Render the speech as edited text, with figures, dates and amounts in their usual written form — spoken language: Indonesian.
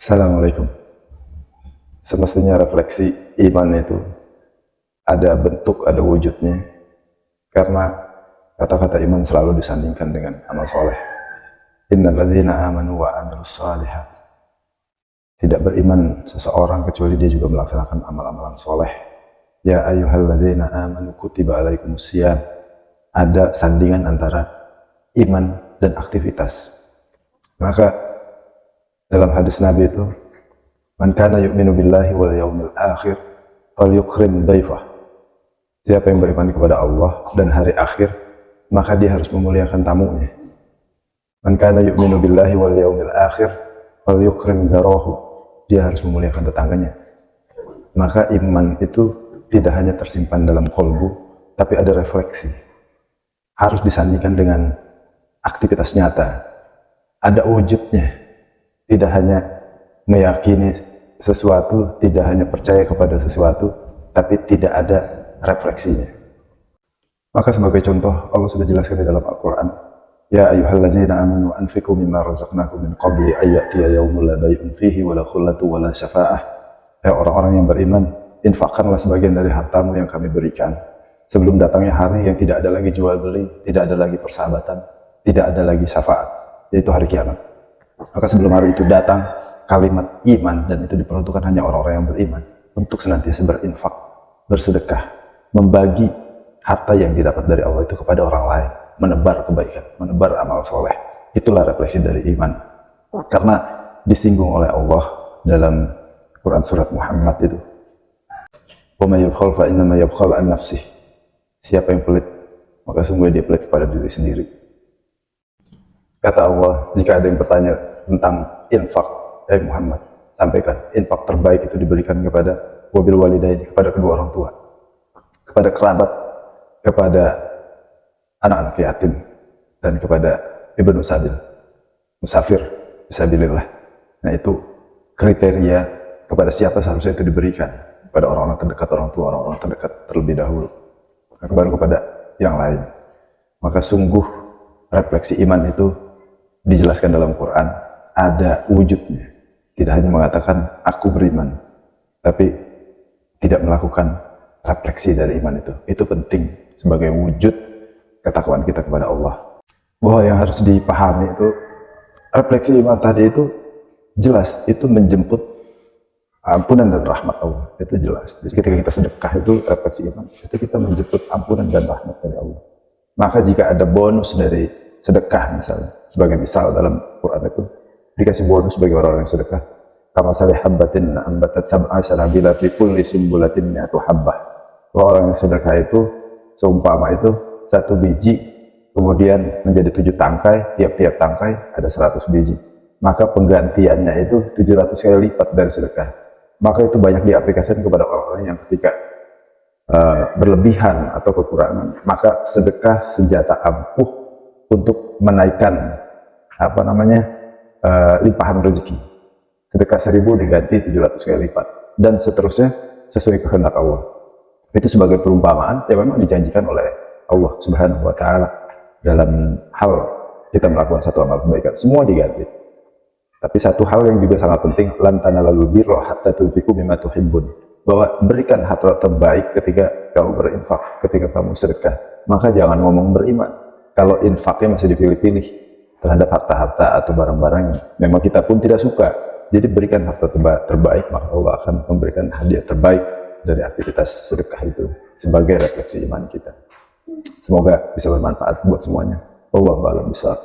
Assalamualaikum. Semestinya refleksi iman itu ada bentuk, ada wujudnya, karena kata-kata iman selalu disandingkan dengan amal soleh. Innal ladzina amanu wa amilus shalihat. Tidak beriman seseorang kecuali dia juga melaksanakan amal-amalan soleh. Ya ayyuhalladzina amanu kutiba alaikumus syiyam. Ada sandingan antara iman dan aktivitas. Maka dalam hadis Nabi itu, man kana yu'minu billahi wal yawmil akhir falyukrim dhaifah. Siapa yang beriman kepada Allah dan hari akhir, maka dia harus memuliakan tamunya. Man kana yu'minu billahi wal yawmil akhir falyukrim zarahu. Dia harus memuliakan tetangganya. Maka iman itu tidak hanya tersimpan dalam kolbu, tapi ada refleksi. Harus disandingkan dengan aktivitas nyata. Ada wujudnya. Tidak hanya meyakini sesuatu, tidak hanya percaya kepada sesuatu, tapi tidak ada refleksinya. Maka sebagai contoh, Allah sudah jelaskan di dalam Al-Quran, Ya ayyuhalladzina amanu anfiqu mimma razaqnakum min qabli ayyatiya yawmul la bay'un fihi wa la khullatu wa la syafa'ah. Ya orang-orang yang beriman, infakkanlah sebagian dari hartamu yang kami berikan sebelum datangnya hari yang tidak ada lagi jual beli, tidak ada lagi persahabatan, tidak ada lagi syafaat, yaitu hari kiamat. Maka sebelum hari itu datang, kalimat iman, dan itu diperuntukkan hanya orang-orang yang beriman, untuk senantiasa berinfak, bersedekah, membagi harta yang didapat dari Allah itu kepada orang lain, menebar kebaikan, menebar amal soleh. Itulah refleksi dari iman. Karena disinggung oleh Allah dalam Quran surat Muhammad itu, wa may yabkhal fa innama yabkhal an nafsih. Siapa yang pelit, maka sungguh dia pelit kepada diri sendiri. Kata Allah, jika ada yang bertanya tentang infak, Muhammad, sampaikan, infak terbaik itu diberikan kepada wabil walidaini, kepada kedua orang tua, kepada kerabat, kepada anak-anak yatim, dan kepada ibnu sabil, musafir, fisabilillah. Nah itu kriteria kepada siapa seharusnya itu diberikan, kepada orang-orang terdekat orang tua, orang-orang terdekat terlebih dahulu, baru kepada yang lain. Maka sungguh refleksi iman itu dijelaskan dalam Quran, ada wujudnya. Tidak hanya mengatakan aku beriman, tapi tidak melakukan refleksi dari iman itu. Itu penting sebagai wujud ketakwaan kita kepada Allah. Bahwa yang harus dipahami itu, refleksi iman tadi itu jelas, itu menjemput ampunan dan rahmat Allah. Itu jelas. Jadi ketika kita sedekah itu refleksi iman, itu kita menjemput ampunan dan rahmat dari Allah. Maka jika ada bonus dari sedekah misalnya, sebagai misal dalam Quran itu dikasih bonus bagi orang-orang yang sedekah, kama salih habbatin ambatat sab'a sanabila fi kulli sumbulatin mi'atu habbah. Orang yang sedekah itu seumpama itu satu biji kemudian menjadi 7 tangkai, tiap-tiap tangkai ada 100 biji, maka penggantiannya itu 700 kali lipat dari sedekah. Maka itu banyak diaplikasikan kepada orang-orang yang ketika berlebihan atau kekurangan, maka sedekah senjata ampuh untuk menaikkan limpahan rezeki. Sedekah 1000 diganti 700 kali lipat, dan seterusnya sesuai kehendak Allah. Itu sebagai perumpamaan yang memang dijanjikan oleh Allah Subhanahu wa Ta'ala dalam hal kita melakukan satu amal kebaikan, semua diganti. Tapi satu hal yang juga sangat penting, lan tanalul birra hatta tunfiqu mimma tuhibbun, bahwa berikan harta terbaik ketika kamu berinfak, ketika kamu sedekah. Maka jangan ngomong beriman kalau infaknya masih dipilih-pilih terhadap harta-harta atau barang-barang yang memang kita pun tidak suka. Jadi berikan harta terbaik, maka Allah akan memberikan hadiah terbaik dari aktivitas sedekah itu sebagai refleksi iman kita. Semoga bisa bermanfaat buat semuanya. Wallahu a'lam bishawab.